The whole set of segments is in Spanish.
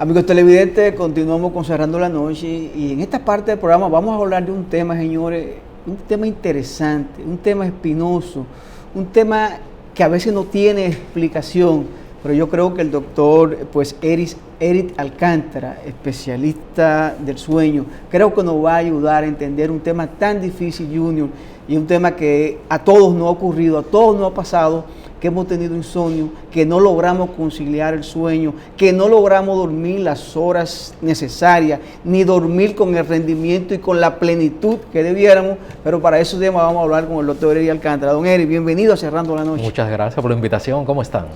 Amigos televidentes, continuamos con Cerrando la Noche y en esta parte del programa vamos a hablar de un tema, señores, un tema interesante, un tema espinoso, un tema que a veces no tiene explicación, pero yo creo que el doctor Eric Alcántara, especialista del sueño, creo que nos va a ayudar a entender un tema tan difícil, Junior, y un tema que a todos nos ha ocurrido, a todos nos ha pasado, que hemos tenido insomnio, que no logramos conciliar el sueño, que no logramos dormir las horas necesarias, ni dormir con el rendimiento y con la plenitud que debiéramos, pero para esos temas vamos a hablar con el doctor Eric Alcántara. Don Eric, bienvenido a Cerrando la Noche. Muchas gracias por la invitación, ¿cómo están?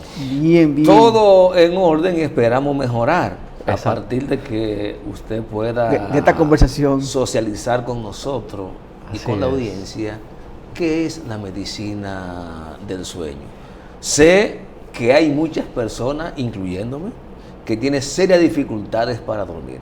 Bien, bien. Todo en orden y esperamos mejorar. Exacto. A partir de que usted pueda de esta conversación, socializar con nosotros y Así con la es. audiencia qué es la medicina del sueño. Sé que hay muchas personas, incluyéndome, que tienen serias dificultades para dormir,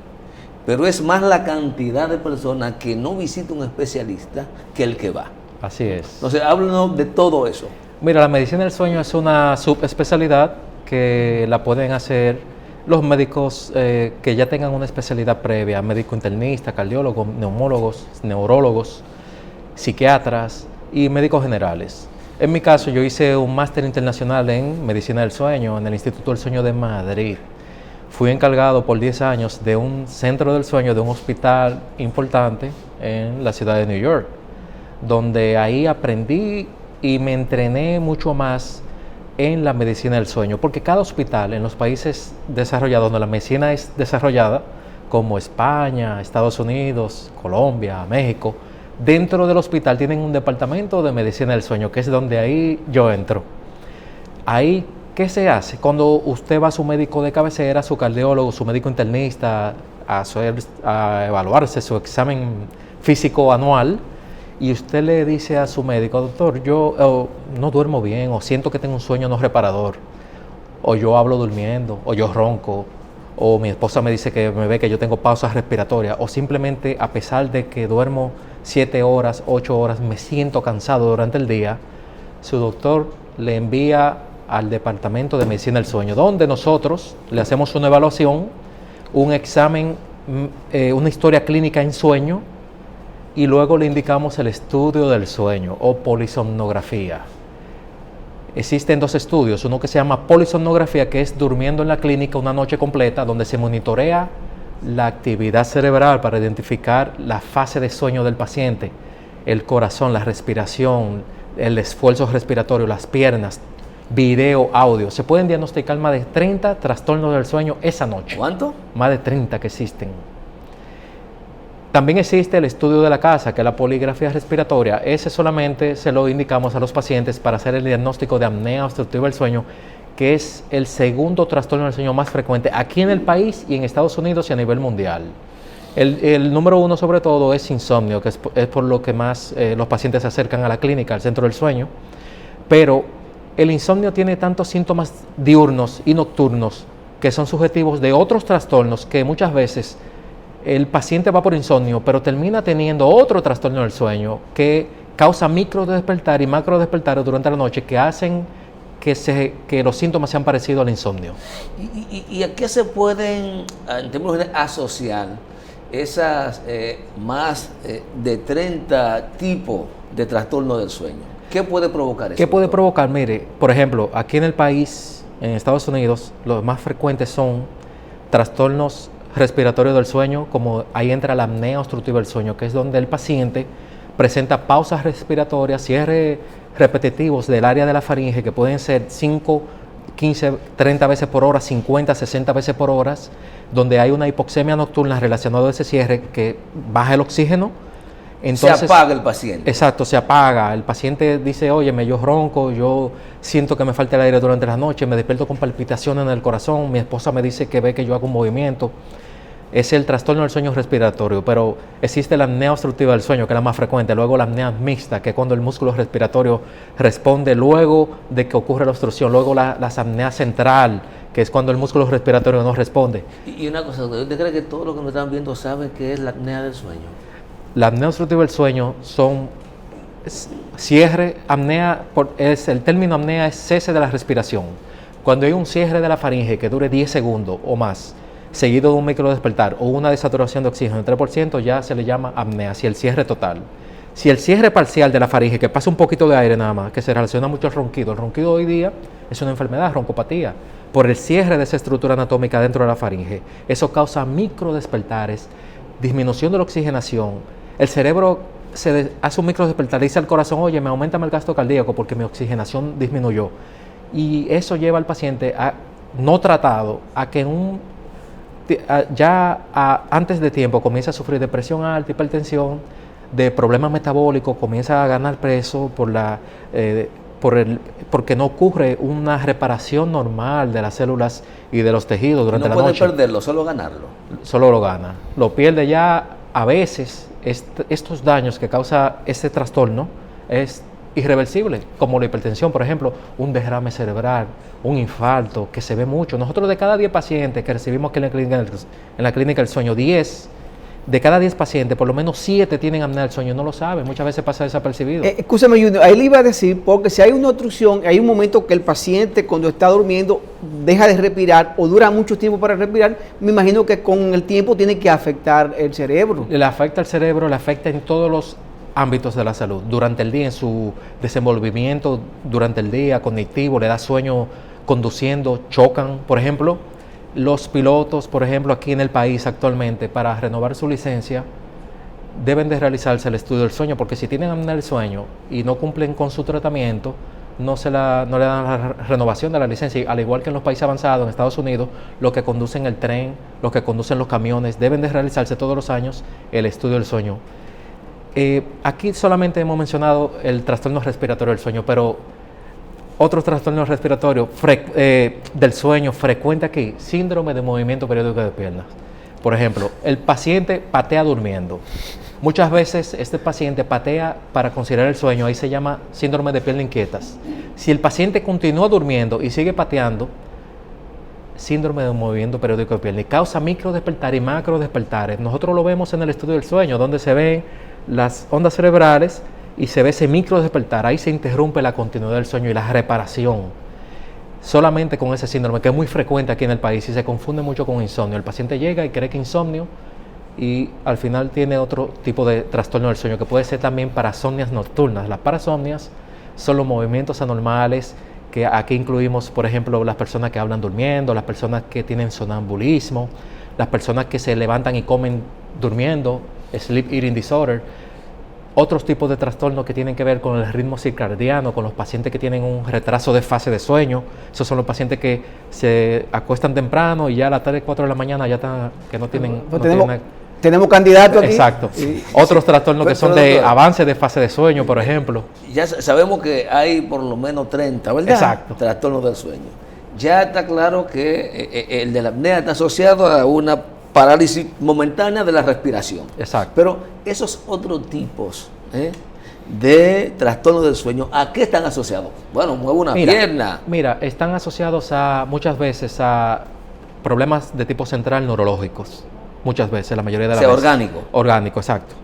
pero es más la cantidad de personas que no visita un especialista que el que va. Así es. Entonces, háblanos de todo eso. Mira, la medicina del sueño es una subespecialidad que la pueden hacer los médicos que ya tengan una especialidad previa, médico internista, cardiólogos, neumólogos, neurólogos, psiquiatras y médicos generales. En mi caso, yo hice un máster internacional en medicina del sueño en el Instituto del Sueño de Madrid. Fui encargado por 10 años de un centro del sueño, de un hospital importante en la ciudad de New York, donde ahí aprendí y me entrené mucho más en la medicina del sueño, porque cada hospital en los países desarrollados, donde la medicina es desarrollada, como España, Estados Unidos, Colombia, México, dentro del hospital tienen un departamento de medicina del sueño, que es donde ahí yo entro. Ahí, ¿qué se hace? Cuando usted va a su médico de cabecera, su cardiólogo, su médico internista, a evaluarse su examen físico anual, y usted le dice a su médico, doctor, yo no duermo bien, o siento que tengo un sueño no reparador, o yo hablo durmiendo, o yo ronco, o mi esposa me dice que me ve que yo tengo pausas respiratorias, o simplemente a pesar de que duermo 7 horas, 8 horas, me siento cansado durante el día, su doctor le envía al departamento de medicina del sueño, donde nosotros le hacemos una evaluación, un examen, una historia clínica en sueño, y luego le indicamos el estudio del sueño o polisomnografía. Existen 2 estudios, uno que se llama polisomnografía, que es durmiendo en la clínica una noche completa, donde se monitorea la actividad cerebral para identificar la fase de sueño del paciente, el corazón, la respiración, el esfuerzo respiratorio, las piernas, video, audio. Se pueden diagnosticar más de 30 trastornos del sueño esa noche. ¿Cuánto? Más de 30 que existen. También existe el estudio de la casa, que es la poligrafía respiratoria. Ese solamente se lo indicamos a los pacientes para hacer el diagnóstico de apnea obstructiva del sueño, que es el segundo trastorno del sueño más frecuente aquí en el país y en Estados Unidos y a nivel mundial. El número 1 sobre todo es insomnio, que es por lo que más los pacientes se acercan a la clínica, al centro del sueño. Pero el insomnio tiene tantos síntomas diurnos y nocturnos que son subjetivos de otros trastornos que muchas veces el paciente va por insomnio, pero termina teniendo otro trastorno del sueño que causa micro despertar y macro despertar durante la noche que hacen que los síntomas sean parecidos al insomnio. ¿Y a qué se pueden, en términos generales, asociar esas más de 30 tipos de trastornos del sueño? ¿Qué puede provocar eso? ¿Qué puede provocar? Mire, por ejemplo, aquí en el país, en Estados Unidos, los más frecuentes son trastornos respiratorios del sueño, como ahí entra la apnea obstructiva del sueño, que es donde el paciente presenta pausas respiratorias, cierres repetitivos del área de la faringe, que pueden ser 5, 15, 30 veces por hora, 50, 60 veces por hora, donde hay una hipoxemia nocturna relacionada a ese cierre que baja el oxígeno. Entonces, se apaga el paciente. Exacto, se apaga. El paciente dice, óyeme, yo ronco, yo siento que me falta el aire durante la noche, me despierto con palpitaciones en el corazón, mi esposa me dice que ve que yo hago un movimiento. Es el trastorno del sueño respiratorio, pero existe la apnea obstructiva del sueño, que es la más frecuente, luego la apnea mixta, que es cuando el músculo respiratorio responde luego de que ocurre la obstrucción, luego la apnea central, que es cuando el músculo respiratorio no responde. Y una cosa, ¿usted cree que todos los que nos están viendo saben qué es la apnea del sueño? La apnea obstructiva del sueño son cierre, apnea, el término apnea es cese de la respiración. Cuando hay un cierre de la faringe que dure 10 segundos o más, seguido de un microdespertar o una desaturación de oxígeno de 3%, ya se le llama apnea, si el cierre total. Si el cierre parcial de la faringe, que pasa un poquito de aire nada más, que se relaciona mucho al ronquido. El ronquido hoy día es una enfermedad, roncopatía, por el cierre de esa estructura anatómica dentro de la faringe. Eso causa microdespertares, disminución de la oxigenación. El cerebro hace un microdespertar, dice al corazón, oye, me aumenta el gasto cardíaco porque mi oxigenación disminuyó. Y eso lleva al paciente no tratado a que antes de tiempo comienza a sufrir de presión alta, hipertensión, de problemas metabólicos, comienza a ganar peso porque no ocurre una reparación normal de las células y de los tejidos durante la noche. No puede perderlo, solo ganarlo. Solo lo gana. Lo pierde ya a veces. Estos daños que causa este trastorno es irreversible, como la hipertensión, por ejemplo, un derrame cerebral, un infarto, que se ve mucho. Nosotros de cada 10 pacientes que recibimos aquí en la clínica del sueño, de cada 10 pacientes, por lo menos 7 tienen apnea del sueño, no lo saben, muchas veces pasa desapercibido. Escúchame, Junior, ahí le iba a decir, porque si hay una obstrucción, hay un momento que el paciente cuando está durmiendo deja de respirar o dura mucho tiempo para respirar, me imagino que con el tiempo tiene que afectar el cerebro. Le afecta al cerebro, le afecta en todos los ámbitos de la salud, durante el día, en su desenvolvimiento, durante el día, cognitivo, le da sueño conduciendo, chocan, por ejemplo. Los pilotos, por ejemplo, aquí en el país actualmente, para renovar su licencia, deben de realizarse el estudio del sueño, porque si tienen apnea del sueño y no cumplen con su tratamiento, no le dan la renovación de la licencia. Y al igual que en los países avanzados, en Estados Unidos, los que conducen el tren, los que conducen los camiones, deben de realizarse todos los años el estudio del sueño. Aquí solamente hemos mencionado el trastorno respiratorio del sueño, pero otros trastornos respiratorios del sueño frecuente aquí, síndrome de movimiento periódico de piernas. Por ejemplo, el paciente patea durmiendo. Muchas veces este paciente patea para conciliar el sueño, ahí se llama síndrome de piernas inquietas. Si el paciente continúa durmiendo y sigue pateando, síndrome de movimiento periódico de piernas, y causa microdespertares y macrodespertares. Nosotros lo vemos en el estudio del sueño, donde se ven las ondas cerebrales y se ve ese microdespertar. Ahí se interrumpe la continuidad del sueño y la reparación. Solamente con ese síndrome, que es muy frecuente aquí en el país y se confunde mucho con insomnio. El paciente llega y cree que insomnio y al final tiene otro tipo de trastorno del sueño, que puede ser también parasomnias nocturnas. Las parasomnias son los movimientos anormales, que aquí incluimos, por ejemplo, las personas que hablan durmiendo, las personas que tienen sonambulismo, las personas que se levantan y comen durmiendo, sleep eating disorder. Otros tipos de trastornos que tienen que ver con el ritmo circadiano, con los pacientes que tienen un retraso de fase de sueño. Esos son los pacientes que se acuestan temprano y ya a las 3, 4 de la mañana ya están, que no tienen... Tenemos candidatos aquí. Exacto. Otros trastornos que son de avance de fase de sueño, por ejemplo. Ya sabemos que hay por lo menos 30, ¿verdad? Exacto. Trastornos del sueño. Ya está claro que el de la apnea está asociado a una parálisis momentánea de la respiración. Exacto. Pero esos otros tipos de trastornos del sueño, ¿a qué están asociados? Bueno, muevo una pierna. Mira, están asociados muchas veces a problemas de tipo central neurológicos. Muchas veces, la mayoría de las veces. Orgánico. Orgánico, exacto.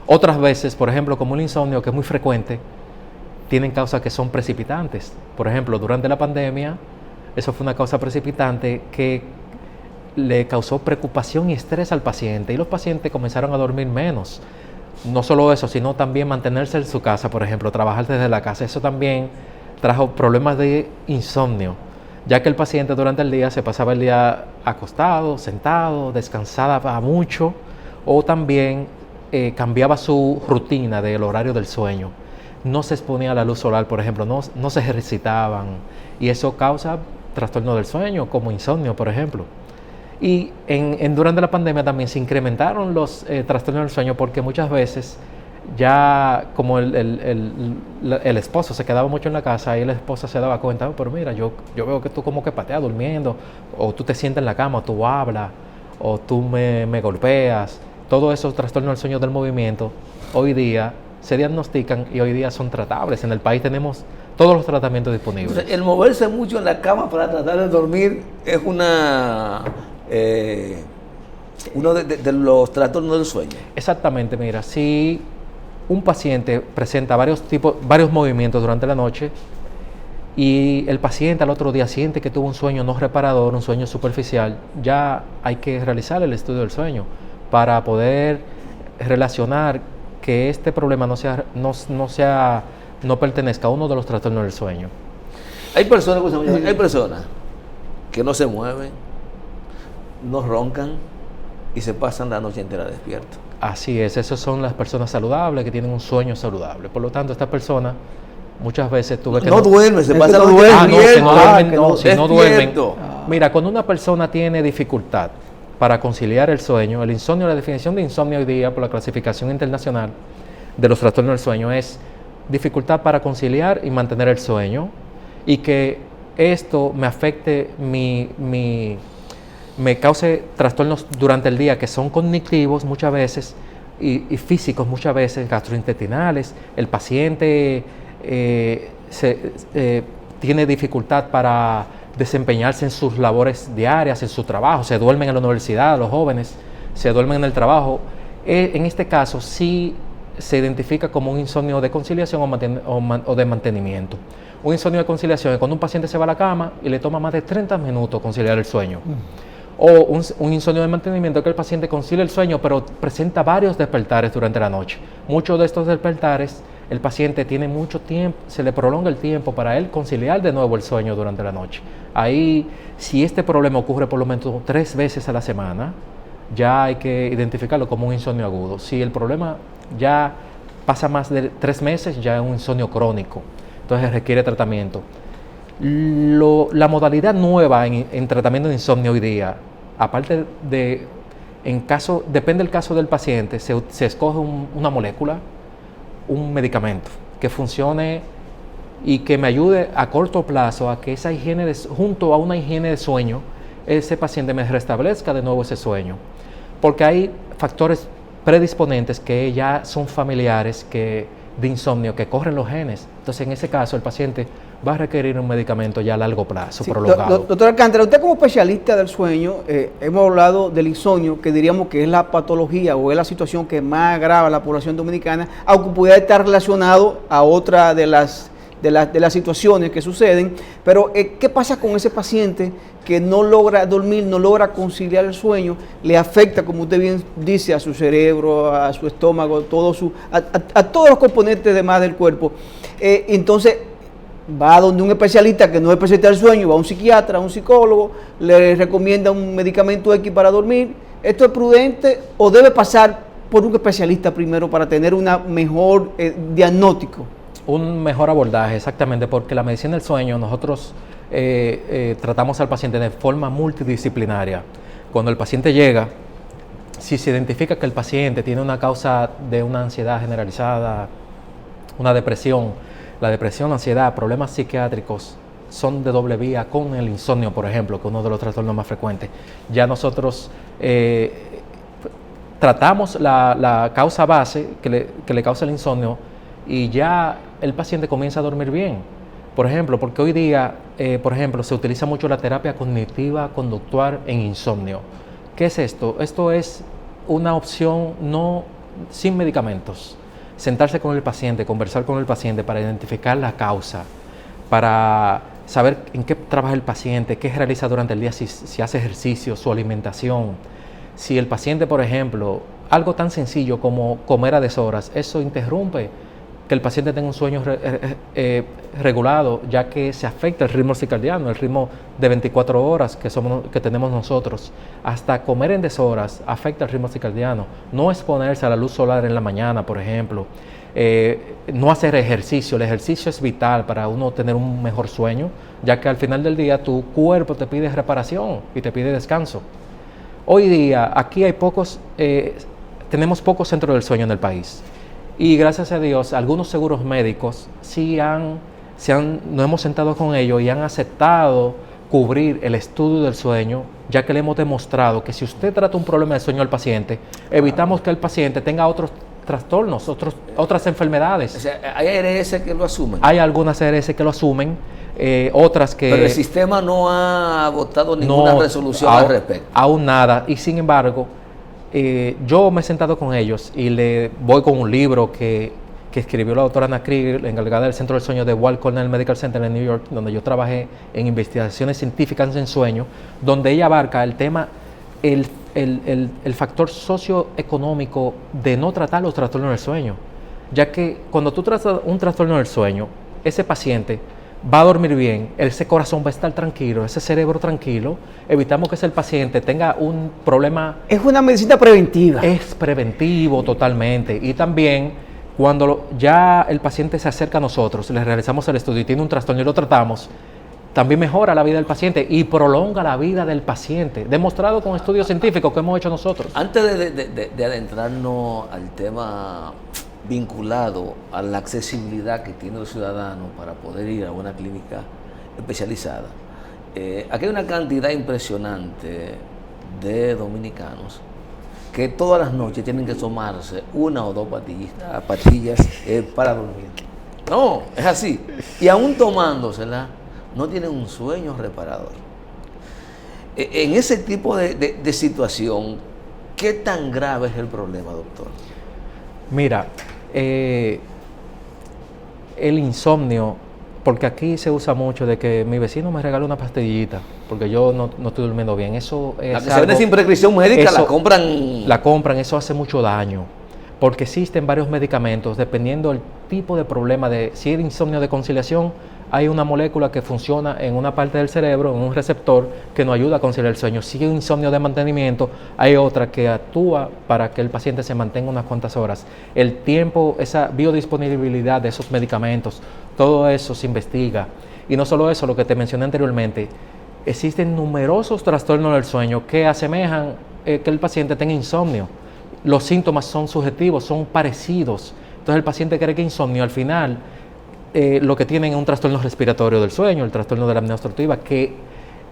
Otras veces, por ejemplo, como el insomnio, que es muy frecuente, tienen causas que son precipitantes. Por ejemplo, durante la pandemia, eso fue una causa precipitante que le causó preocupación y estrés al paciente, y los pacientes comenzaron a dormir menos. No solo eso, sino también mantenerse en su casa, por ejemplo, trabajar desde la casa. Eso también trajo problemas de insomnio, ya que el paciente durante el día se pasaba el día acostado, sentado, descansaba mucho, o también cambiaba su rutina del horario del sueño. No se exponía a la luz solar, por ejemplo, no se ejercitaban, y eso causa trastorno del sueño, como insomnio, por ejemplo. Y durante la pandemia también se incrementaron los trastornos del sueño, porque muchas veces ya como el esposo se quedaba mucho en la casa y la esposa se daba cuenta, pero mira, yo veo que tú como que pateas durmiendo, o tú te sientas en la cama, o tú hablas, o tú me golpeas. Todos esos trastornos del sueño del movimiento hoy día se diagnostican y hoy día son tratables. En el país tenemos todos los tratamientos disponibles. O sea, el moverse mucho en la cama para tratar de dormir es uno de los trastornos del sueño. Exactamente, mira, si un paciente presenta varios movimientos durante la noche y el paciente al otro día siente que tuvo un sueño no reparador, un sueño superficial, ya hay que realizar el estudio del sueño para poder relacionar que este problema no pertenezca a uno de los trastornos del sueño. Hay personas que no se mueven, no roncan y se pasan la noche entera despiertos. Así es, esas son las personas saludables que tienen un sueño saludable. Por lo tanto, esta persona muchas veces tuve que... No duermen, se pasan la noche no duermen. Mira, cuando una persona tiene dificultad para conciliar el sueño, el insomnio, la definición de insomnio hoy día por la clasificación internacional de los trastornos del sueño es dificultad para conciliar y mantener el sueño, y que esto me afecte, me cause trastornos durante el día que son cognitivos muchas veces y físicos muchas veces, gastrointestinales. El paciente tiene dificultad para desempeñarse en sus labores diarias, en su trabajo, se duermen en la universidad, los jóvenes se duermen en el trabajo. En este caso sí se identifica como un insomnio de conciliación o de mantenimiento. Un insomnio de conciliación es cuando un paciente se va a la cama y le toma más de 30 minutos conciliar el sueño. O un insomnio de mantenimiento, que el paciente concilia el sueño, pero presenta varios despertares durante la noche. Muchos de estos despertares, el paciente tiene mucho tiempo, se le prolonga el tiempo para él conciliar de nuevo el sueño durante la noche. Ahí, si este problema ocurre por lo menos 3 veces a la semana, ya hay que identificarlo como un insomnio agudo. Si el problema ya pasa más de 3 meses, ya es un insomnio crónico, entonces requiere tratamiento. La modalidad nueva en tratamiento de insomnio hoy día, aparte de, depende del caso del paciente, se escoge una molécula, un medicamento que funcione y que me ayude a corto plazo a que esa higiene, junto a una higiene de sueño, ese paciente me restablezca de nuevo ese sueño. Porque hay factores predisponentes que ya son familiares de insomnio, que corren los genes. Entonces, en ese caso, el paciente va a requerir un medicamento ya a largo plazo, sí, prolongado. Doctor Alcántara, usted como especialista del sueño, hemos hablado del insomnio, que diríamos que es la patología o es la situación que más agrava a la población dominicana, aunque pudiera estar relacionado a otra de las situaciones que suceden. Pero, ¿qué pasa con ese paciente que no logra dormir, no logra conciliar el sueño? Le afecta, como usted bien dice, a su cerebro, a su estómago, a todos los componentes demás del cuerpo. Entonces, va a donde un especialista que no es especialista del sueño, va a un psiquiatra, a un psicólogo, le recomienda un medicamento X para dormir. ¿Esto es prudente o debe pasar por un especialista primero para tener un mejor diagnóstico? Un mejor abordaje, exactamente, porque la medicina del sueño nosotros tratamos al paciente de forma multidisciplinaria. Cuando el paciente llega, si se identifica que el paciente tiene una causa de una ansiedad generalizada, una depresión, la depresión, la ansiedad, problemas psiquiátricos son de doble vía con el insomnio, por ejemplo, que es uno de los trastornos más frecuentes. Ya nosotros tratamos la causa base que le causa el insomnio y ya el paciente comienza a dormir bien. Por ejemplo, porque hoy día, se utiliza mucho la terapia cognitiva conductual en insomnio. ¿Qué es esto? Esto es una opción sin medicamentos. Sentarse con el paciente, conversar con el paciente para identificar la causa, para saber en qué trabaja el paciente, qué realiza durante el día, si hace ejercicio, su alimentación. Si el paciente, por ejemplo, algo tan sencillo como comer a deshoras, eso interrumpe que el paciente tenga un sueño regulado, ya que se afecta el ritmo circadiano, el ritmo de 24 horas que tenemos nosotros. Hasta comer en deshoras afecta el ritmo circadiano. No exponerse a la luz solar en la mañana, por ejemplo. No hacer ejercicio. El ejercicio es vital para uno tener un mejor sueño, ya que al final del día tu cuerpo te pide reparación y te pide descanso. Hoy día aquí hay tenemos pocos centros del sueño en el país. Y gracias a Dios, algunos seguros médicos nos hemos sentado con ellos y han aceptado cubrir el estudio del sueño, ya que le hemos demostrado que si usted trata un problema de sueño al paciente, evitamos que el paciente tenga otros trastornos, otras enfermedades. O sea, ¿hay ARS que lo asumen? Hay algunas ARS que lo asumen, otras que... Pero el sistema no ha votado ninguna resolución al respecto. Aún nada, y sin embargo... yo me he sentado con ellos y le voy con un libro que que escribió la doctora Anna Krieger, encargada del Centro del Sueño de Walt Cornell Medical Center en New York, donde yo trabajé en investigaciones científicas en sueño, donde ella abarca el tema, el factor socioeconómico de no tratar los trastornos del sueño, ya que cuando tú tratas un trastorno del sueño, ese paciente va a dormir bien, ese corazón va a estar tranquilo, ese cerebro tranquilo, evitamos que ese paciente tenga un problema. Es una medicina preventiva. Es preventivo totalmente. Y también cuando ya el paciente se acerca a nosotros, le realizamos el estudio y tiene un trastorno y lo tratamos, también mejora la vida del paciente y prolonga la vida del paciente, demostrado con estudios científicos que hemos hecho nosotros. Antes de adentrarnos al tema vinculado a la accesibilidad que tiene el ciudadano para poder ir a una clínica especializada, aquí hay una cantidad impresionante de dominicanos que todas las noches tienen que tomarse una o dos pastillas para dormir. No, es así. Y aún tomándoselas, no tienen un sueño reparador. En ese tipo de situación, ¿qué tan grave es el problema, doctor? Mira, el insomnio, porque aquí se usa mucho de que mi vecino me regala una pastillita, porque yo no estoy durmiendo bien. Eso es la que se vende sin prescripción médica, la compran. La compran, eso hace mucho daño, porque existen varios medicamentos, dependiendo del tipo de problema, de si es insomnio de conciliación, hay una molécula que funciona en una parte del cerebro, en un receptor, que nos ayuda a conciliar el sueño. Si es insomnio de mantenimiento, hay otra que actúa para que el paciente se mantenga unas cuantas horas. El tiempo, esa biodisponibilidad de esos medicamentos, todo eso se investiga. Y no solo eso, lo que te mencioné anteriormente, existen numerosos trastornos del sueño que asemejan que el paciente tenga insomnio. Los síntomas son subjetivos, son parecidos. Entonces el paciente cree que insomnio, al final lo que tienen es un trastorno respiratorio del sueño, el trastorno de la apnea obstructiva, que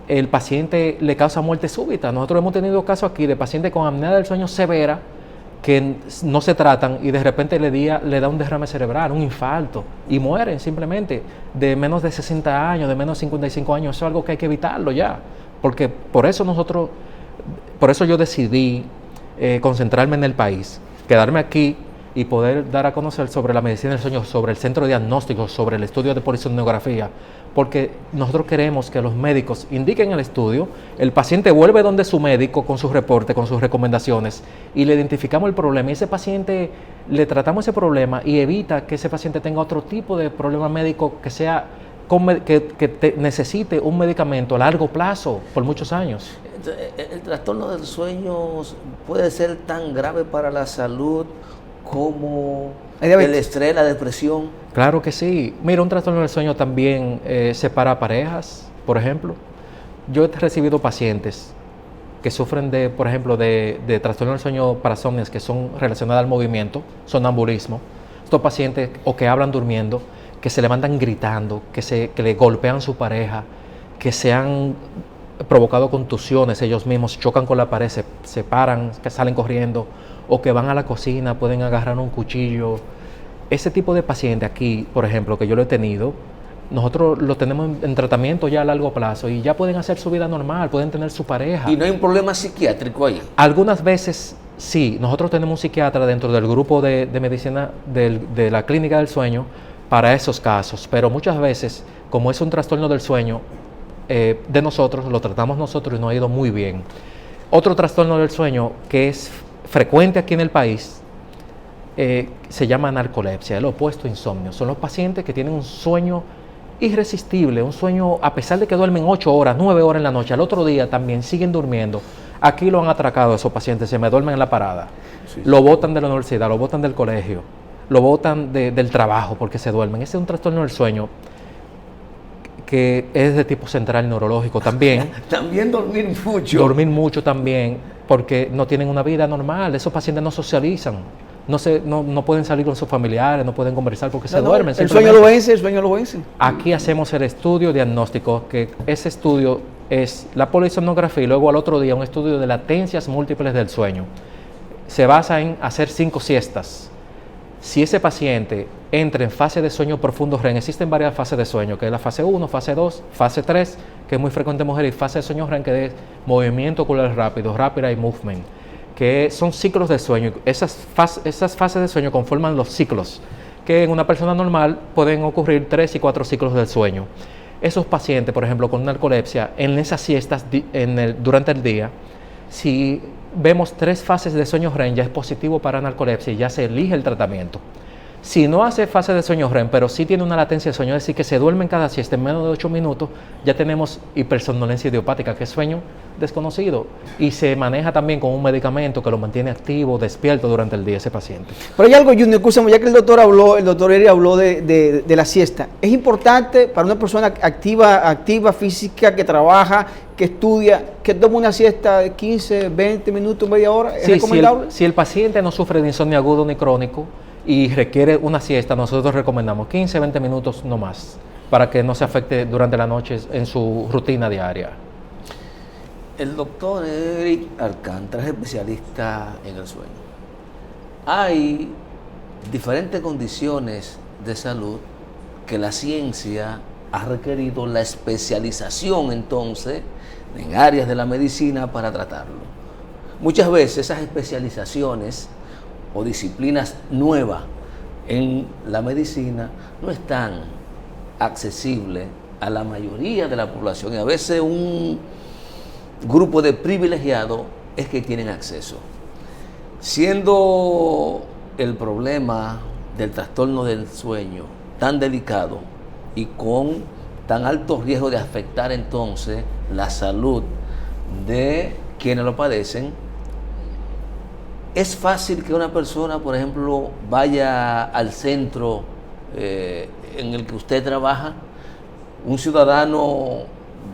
el paciente le causa muerte súbita. Nosotros hemos tenido casos aquí de pacientes con apnea del sueño severa que no se tratan y de repente le da un derrame cerebral, un infarto, y mueren simplemente de menos de 60 años, de menos de 55 años. Eso es algo que hay que evitarlo ya, porque por eso yo decidí concentrarme en el país, quedarme aquí y poder dar a conocer sobre la medicina del sueño, sobre el centro de diagnóstico, sobre el estudio de polisomnografía, porque nosotros queremos que los médicos indiquen el estudio, el paciente vuelve donde su médico con su reporte, con sus recomendaciones, y le identificamos el problema, y ese paciente, le tratamos ese problema y evita que ese paciente tenga otro tipo de problema médico que sea que necesite un medicamento a largo plazo por muchos años. El trastorno del sueño puede ser tan grave para la salud como el estrés, la depresión. Claro que sí. Mira, un trastorno del sueño también separa parejas, por ejemplo. Yo he recibido pacientes que sufren por ejemplo, de trastorno del sueño parasomnias que son relacionadas al movimiento, sonambulismo. Estos pacientes o que hablan durmiendo, que se levantan gritando, que le golpean a su pareja, que se han provocado contusiones ellos mismos, chocan con la pared, se paran, que salen corriendo, o que van a la cocina, pueden agarrar un cuchillo. Ese tipo de paciente aquí, por ejemplo, que yo lo he tenido, nosotros lo tenemos en tratamiento ya a largo plazo y ya pueden hacer su vida normal, pueden tener su pareja. ¿Y no hay un problema psiquiátrico ahí? Algunas veces sí. Nosotros tenemos un psiquiatra dentro del grupo de medicina de la clínica del sueño para esos casos, pero muchas veces, como es un trastorno del sueño de nosotros, lo tratamos nosotros y nos ha ido muy bien. Otro trastorno del sueño que es frecuente aquí en el país se llama narcolepsia, el opuesto a insomnio. Son los pacientes que tienen un sueño irresistible, un sueño, a pesar de que duermen 8 horas, 9 horas en la noche, al otro día también siguen durmiendo. Aquí lo han atracado esos pacientes, se me duermen en la parada. Sí. Lo botan de la universidad, lo botan del colegio, lo botan del trabajo porque se duermen. Ese es un trastorno del sueño que es de tipo central neurológico también. También dormir mucho. Dormir mucho también, porque no tienen una vida normal. Esos pacientes no socializan, no pueden salir con sus familiares, no pueden conversar porque se duermen. El sueño lo vence. Aquí hacemos el estudio diagnóstico, que ese estudio es la polisomnografía y luego al otro día un estudio de latencias múltiples del sueño. Se basa en hacer 5 siestas. Si ese paciente entra en fase de sueño profundo REM, existen varias fases de sueño, que es la fase 1, fase 2, fase 3, que es muy frecuente en mujeres, y fase de sueño REM, que es movimiento ocular rápido, rapid eye movement, que son ciclos de sueño. Esas fases de sueño conforman los ciclos, que en una persona normal pueden ocurrir 3 y 4 ciclos del sueño. Esos pacientes, por ejemplo, con narcolepsia, en esas siestas durante el día, si vemos 3 fases de sueño REM, ya es positivo para narcolepsia y ya se elige el tratamiento. Si no hace fase de sueño REM, pero sí tiene una latencia de sueño, es decir, que se duerme en cada siesta en menos de 8 minutos, ya tenemos hipersomnolencia idiopática, que es sueño desconocido, y se maneja también con un medicamento que lo mantiene activo, despierto durante el día ese paciente. Pero hay algo, Junior, escúchame, ya que el doctor Eri habló de la siesta. Es importante para una persona activa física, que trabaja, que estudia, que tome una siesta de 15, 20 minutos, media hora. ¿Es recomendable? Si el paciente no sufre de insomnio agudo ni crónico y requiere una siesta, nosotros recomendamos 15, 20 minutos no más, para que no se afecte durante la noche en su rutina diaria. El doctor Eric Alcántara es especialista en el sueño. Hay diferentes condiciones de salud que la ciencia ha requerido la especialización entonces en áreas de la medicina para tratarlo. Muchas veces esas especializaciones o disciplinas nuevas en la medicina no están accesibles a la mayoría de la población, y a veces un grupo de privilegiados es que tienen acceso. Siendo el problema del trastorno del sueño tan delicado y con tan alto riesgo de afectar entonces la salud de quienes lo padecen, es fácil que una persona, por ejemplo, vaya al centro en el que usted trabaja, un ciudadano,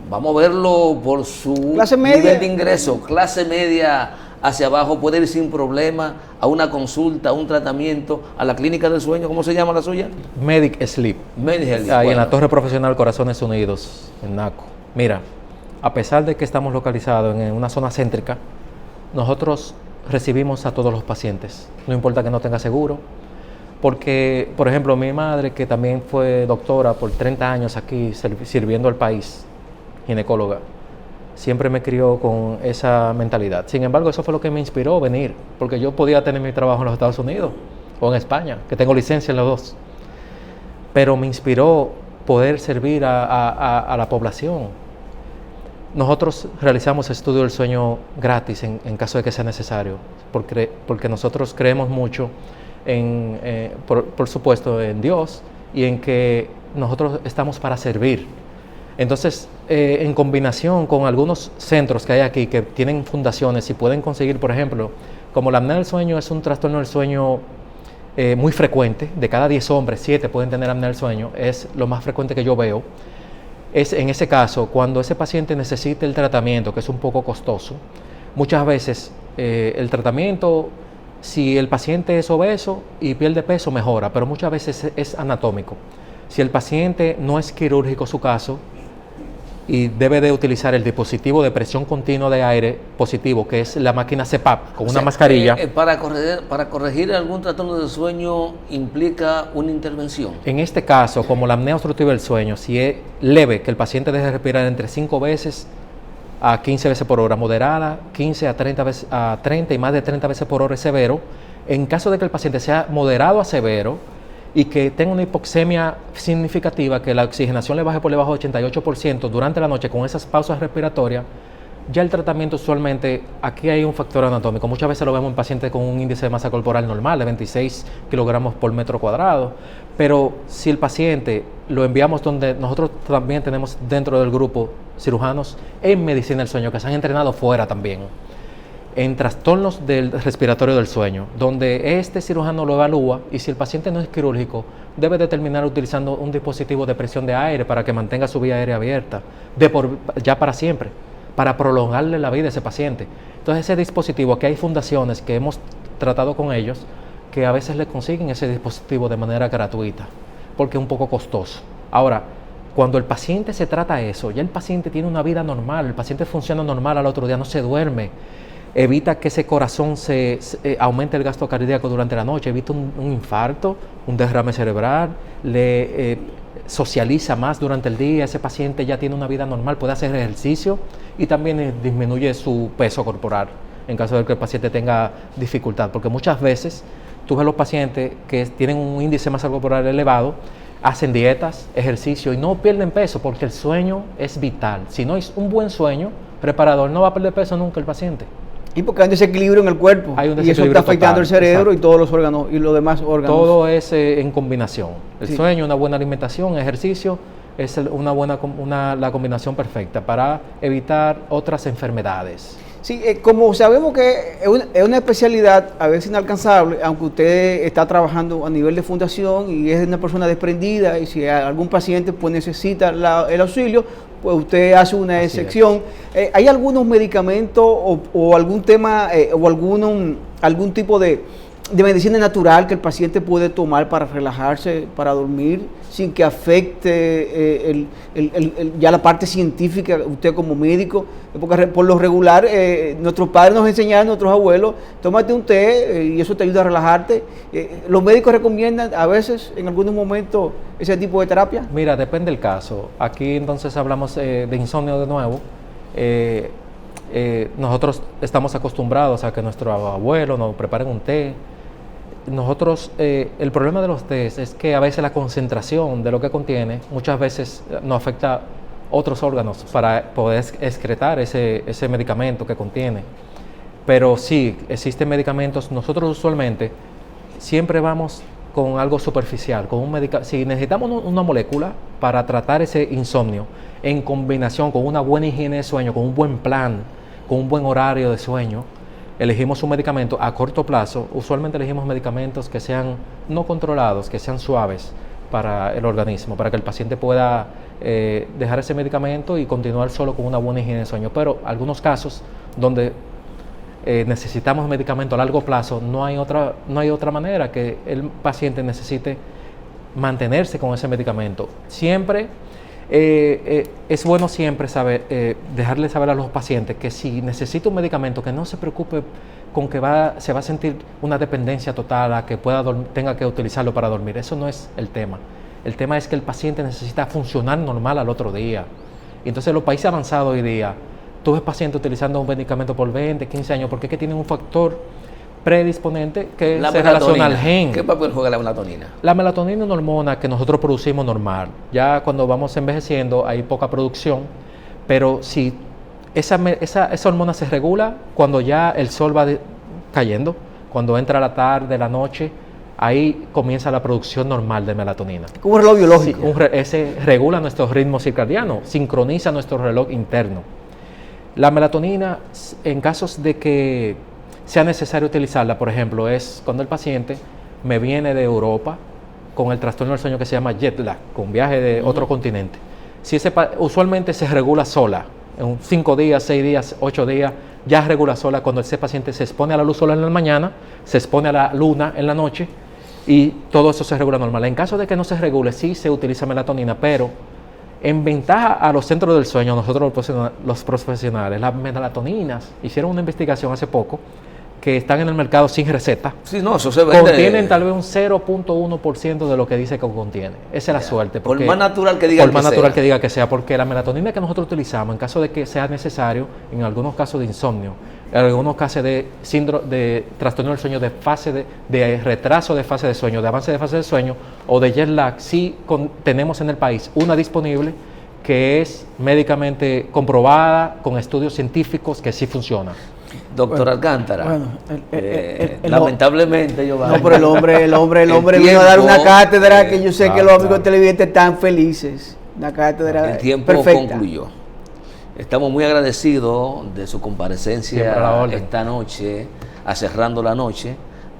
vamos a verlo por su nivel de ingreso, clase media hacia abajo, puede ir sin problema a una consulta, a un tratamiento, a la clínica del sueño. ¿Cómo se llama la suya? Medic Sleep. Ahí en la Torre Profesional Corazones Unidos, en Naco. Mira, a pesar de que estamos localizados en una zona céntrica, nosotros recibimos a todos los pacientes, no importa que no tenga seguro, porque, por ejemplo, mi madre, que también fue doctora por 30 años aquí sirviendo al país, ginecóloga, siempre me crió con esa mentalidad. Sin embargo, eso fue lo que me inspiró a venir, porque yo podía tener mi trabajo en los Estados Unidos o en España, que tengo licencia en los dos, pero me inspiró poder servir a la población. Nosotros realizamos estudio del sueño gratis en caso de que sea necesario, porque nosotros creemos mucho por supuesto, en Dios, y en que nosotros estamos para servir. Entonces, en combinación con algunos centros que hay aquí que tienen fundaciones y pueden conseguir, por ejemplo, como la apnea del sueño es un trastorno del sueño muy frecuente, de cada 10 hombres, 7 pueden tener apnea del sueño, es lo más frecuente que yo veo. Es en ese caso, cuando ese paciente necesita el tratamiento, que es un poco costoso, muchas veces el tratamiento, si el paciente es obeso y pierde peso, mejora, pero muchas veces es anatómico. Si el paciente no es quirúrgico su caso y debe de utilizar el dispositivo de presión continua de aire positivo, que es la máquina CPAP, con una mascarilla. Para corregir algún trastorno del sueño implica una intervención. En este caso, como la apnea obstructiva del sueño, si es leve, que el paciente deje de respirar entre 5 veces a 15 veces por hora, moderada, 15 a 30 y más de 30 veces por hora es severo. En caso de que el paciente sea moderado a severo y que tenga una hipoxemia significativa, que la oxigenación le baje por debajo de 88% durante la noche con esas pausas respiratorias, ya el tratamiento usualmente, aquí hay un factor anatómico, muchas veces lo vemos en pacientes con un índice de masa corporal normal de 26 kilogramos por metro cuadrado, pero si el paciente lo enviamos donde nosotros también tenemos dentro del grupo cirujanos en medicina del sueño que se han entrenado fuera también, en trastornos del respiratorio del sueño, donde este cirujano lo evalúa y si el paciente no es quirúrgico, debe determinar utilizando un dispositivo de presión de aire para que mantenga su vía aérea abierta, ya para siempre, para prolongarle la vida a ese paciente. Entonces ese dispositivo, aquí hay fundaciones que hemos tratado con ellos, que a veces le consiguen ese dispositivo de manera gratuita, porque es un poco costoso. Ahora, cuando el paciente se trata eso, ya el paciente tiene una vida normal, el paciente funciona normal al otro día, no se duerme, evita que ese corazón aumente el gasto cardíaco durante la noche, evita un infarto, un derrame cerebral, socializa más durante el día, ese paciente ya tiene una vida normal, puede hacer ejercicio y también disminuye su peso corporal en caso de que el paciente tenga dificultad, porque muchas veces tú ves los pacientes que tienen un índice de masa corporal elevado, hacen dietas, ejercicio y no pierden peso porque el sueño es vital. Si no es un buen sueño reparador, no va a perder peso nunca el paciente. Y porque hay un desequilibrio en el cuerpo. Hay un y eso está afectando el cerebro, exacto, y todos los órganos y los demás órganos. Todo es en combinación. El sueño, una buena alimentación, ejercicio, es la combinación perfecta para evitar otras enfermedades. Sí, como sabemos que es una especialidad a veces inalcanzable, aunque usted está trabajando a nivel de fundación y es una persona desprendida, y si algún paciente pues necesita el auxilio, pues usted hace una excepción. ¿Hay algunos medicamentos o algún tema o algún tipo de medicina natural que el paciente puede tomar para relajarse, para dormir, sin que afecte ya la parte científica, usted como médico? Porque por lo regular, nuestros padres nos enseñaron, nuestros abuelos, tómate un té y eso te ayuda a relajarte. ¿Los médicos recomiendan a veces, en algunos momentos, ese tipo de terapia? Mira, depende del caso. Aquí entonces hablamos de insomnio de nuevo. Nosotros estamos acostumbrados a que nuestros abuelos nos preparen un té. Nosotros, el problema de los tés es que a veces la concentración de lo que contiene muchas veces nos afecta otros órganos para poder excretar ese medicamento que contiene. Pero sí, existen medicamentos. Nosotros usualmente siempre vamos con algo superficial, con un medicamento. Si necesitamos una molécula para tratar ese insomnio, en combinación con una buena higiene de sueño, con un buen plan, con un buen horario de sueño, elegimos un medicamento a corto plazo. Usualmente elegimos medicamentos que sean no controlados, que sean suaves para el organismo, para que el paciente pueda dejar ese medicamento y continuar solo con una buena higiene de sueño. Pero algunos casos donde necesitamos medicamento a largo plazo, no hay otra manera que el paciente necesite mantenerse con ese medicamento. Siempre es bueno siempre dejarle saber a los pacientes que si necesita un medicamento, que no se preocupe con que se va a sentir una dependencia total a que tenga que utilizarlo para dormir. Eso no es el tema. El tema es que el paciente necesita funcionar normal al otro día. Y entonces en los países avanzados hoy día, tú ves pacientes utilizando un medicamento por 20, 15 años, porque es que tienen un factor predisponente que se relaciona al gen. ¿Qué papel juega la melatonina? La melatonina es una hormona que nosotros producimos normal. Ya cuando vamos envejeciendo hay poca producción, pero si esa hormona se regula cuando ya el sol va cayendo, cuando entra la tarde, la noche, ahí comienza la producción normal de melatonina. Como un reloj biológico. Sí, ese regula nuestro ritmo circadiano, sincroniza nuestro reloj interno. La melatonina, en casos de que sea necesario utilizarla, por ejemplo, es cuando el paciente me viene de Europa con el trastorno del sueño que se llama jet lag, con viaje de otro continente. Usualmente se regula sola, en 5 días, 6 días, 8 días, ya regula sola cuando ese paciente se expone a la luz solar en la mañana, se expone a la luna en la noche y todo eso se regula normal. En caso de que no se regule, sí se utiliza melatonina, pero en ventaja a los centros del sueño, nosotros los profesionales, las melatoninas, hicieron una investigación hace poco que están en el mercado sin receta. Sí, no, eso se vende. Contienen tal vez un 0.1% de lo que dice que contiene. Esa es la suerte. Por más natural que diga que diga que sea, porque la melatonina que nosotros utilizamos, en caso de que sea necesario, en algunos casos de insomnio, en algunos casos de síndrome de trastorno del sueño, de retraso de fase de sueño, de avance de fase de sueño o de jet lag, sí tenemos en el país una disponible que es médicamente comprobada con estudios científicos que sí funciona. Doctor Alcántara, lamentablemente yo no, pero el hombre vino a dar una cátedra que yo sé que los amigos televidentes están felices. Una cátedra el tiempo perfecta. Concluyó. Estamos muy agradecidos de su comparecencia esta noche, cerrando la noche,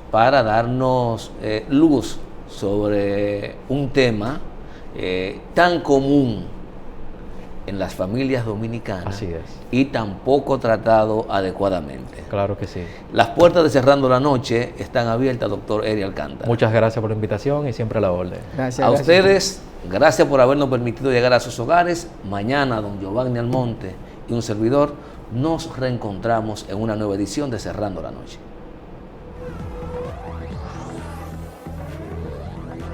para darnos luz sobre un tema tan común en las familias dominicanas. Así es. Y tampoco tratado adecuadamente. Claro que sí. Las puertas de Cerrando la Noche están abiertas, doctor Eri Alcántara. Muchas gracias por la invitación y siempre a la orden. Gracias. Ustedes, gracias por habernos permitido llegar a sus hogares. Mañana, don Giovanni Almonte y un servidor nos reencontramos en una nueva edición de Cerrando la Noche.